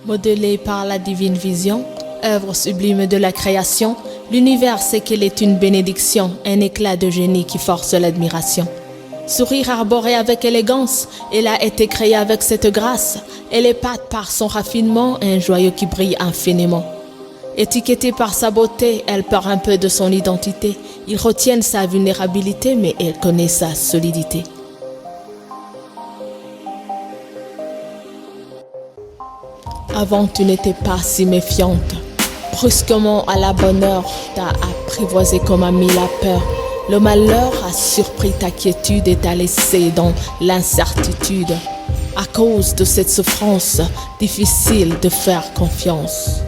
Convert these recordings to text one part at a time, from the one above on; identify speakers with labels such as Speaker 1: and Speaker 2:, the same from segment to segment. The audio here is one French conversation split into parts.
Speaker 1: Modelé par la divine vision, œuvre sublime de la création, l'univers sait qu'elle est une bénédiction, un éclat de génie qui force l'admiration. Sourire arboré avec élégance, elle a été créée avec cette grâce. Elle épate par son raffinement, un joyau qui brille infiniment. Étiquetée par sa beauté, elle perd un peu de son identité. Ils retiennent sa vulnérabilité, mais elle connaît sa solidité. Avant, tu n'étais pas si méfiante. Brusquement, à la bonne heure, t'as apprivoisé comme a mis la peur. Le malheur a surpris ta quiétude et t'a laissé dans l'incertitude. À cause de cette souffrance, difficile de faire confiance.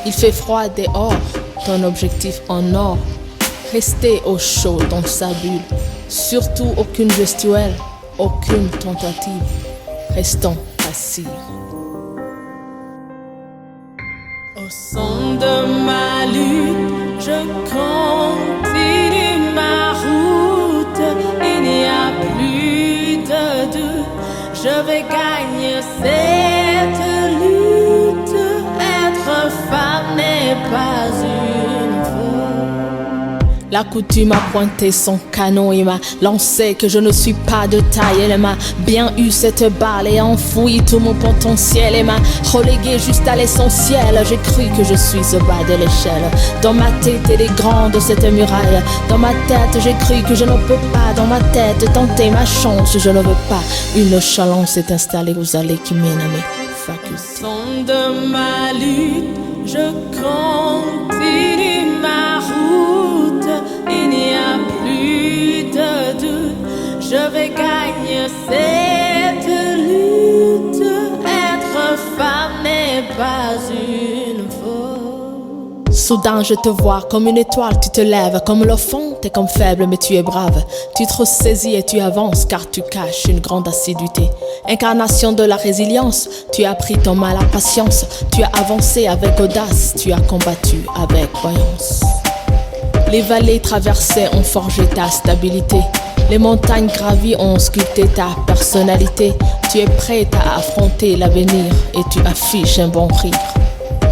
Speaker 1: Il fait froid dehors, ton objectif en or. Rester au chaud dans sa bulle. Surtout aucune gestuelle, aucune tentative. Restons assis. Au son de ma lutte, je continue ma route. Il n'y a plus de doute, je vais gagner cette lutte. Être femme n'est pas une faute. La coutume a pointé son canon et m'a lancé que je ne suis pas de taille. Elle m'a bien eu cette balle et enfoui tout mon potentiel et m'a relégué juste à l'essentiel. J'ai cru que je suis au bas de l'échelle. Dans ma tête elle est grande cette muraille. Dans ma tête j'ai cru que je ne peux pas. Dans ma tête tenter ma chance, je ne veux pas. Une nonchalance s'est installée aux allées qui mènent à mes facultés. Au son de ma lutte, je continue ma route. Il n'y a plus de doute, je vais gagner cette lutte. Être femme n'est pas une faute. Soudain je te vois comme une étoile, tu te lèves comme l'enfant, t'es comme faible mais tu es brave. Tu te ressaisis et tu avances car tu caches une grande assiduité. Incarnation de la résilience, tu as pris ton mal à patience. Tu as avancé avec audace, tu as combattu avec voyance. Les vallées traversées ont forgé ta stabilité. Les montagnes gravies ont sculpté ta personnalité. Tu es prête à affronter l'avenir et tu affiches un bon rire. Au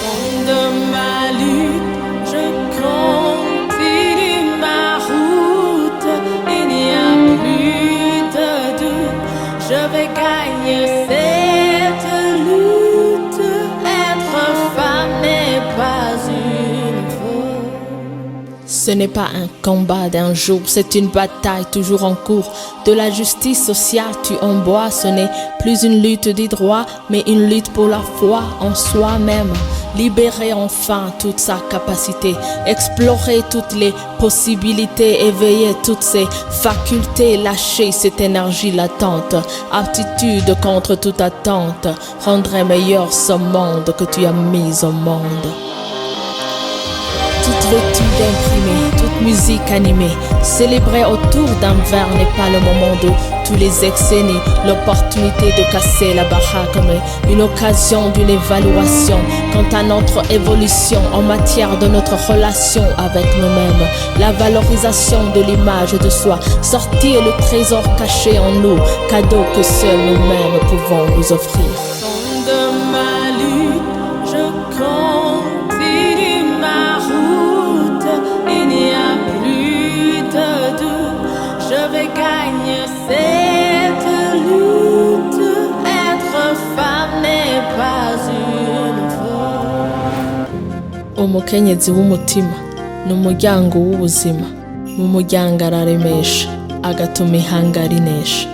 Speaker 1: son de ma lutte, je continue ma route. Il n'y a plus de doute, je vais gagner cette lutte. Être femme n'est pas une faute. Ce n'est pas un combat d'un jour, c'est une bataille toujours en cours. De la justice sociale tu emboies, ce n'est plus une lutte des droits, mais une lutte pour la foi en soi-même. Libérer enfin toute sa capacité, explorer toutes les possibilités, éveiller toutes ses facultés, lâcher cette énergie latente. Aptitude contre toute attente, rendrait meilleur ce monde que tu as mis au monde. Toute vêtue d'imprimé, toute musique animée, célébrer autour d'un verre n'est pas le moment de tous les excès ni l'opportunité de casser la baraque, mais une occasion d'une évaluation quant à notre évolution en matière de notre relation avec nous-mêmes. La valorisation de l'image de soi, sortir le trésor caché en nous, cadeau que seuls nous-mêmes pouvons nous offrir. Au son de ma lutte, je continue ma route. Il n'y a plus de doute, je vais gagner cette lutte. Être femme n'est pas une faute. Umukenyezi w'umutima ni umuryango w'ubuzima, mu muryango araremesha agatuma ihanga rinesha.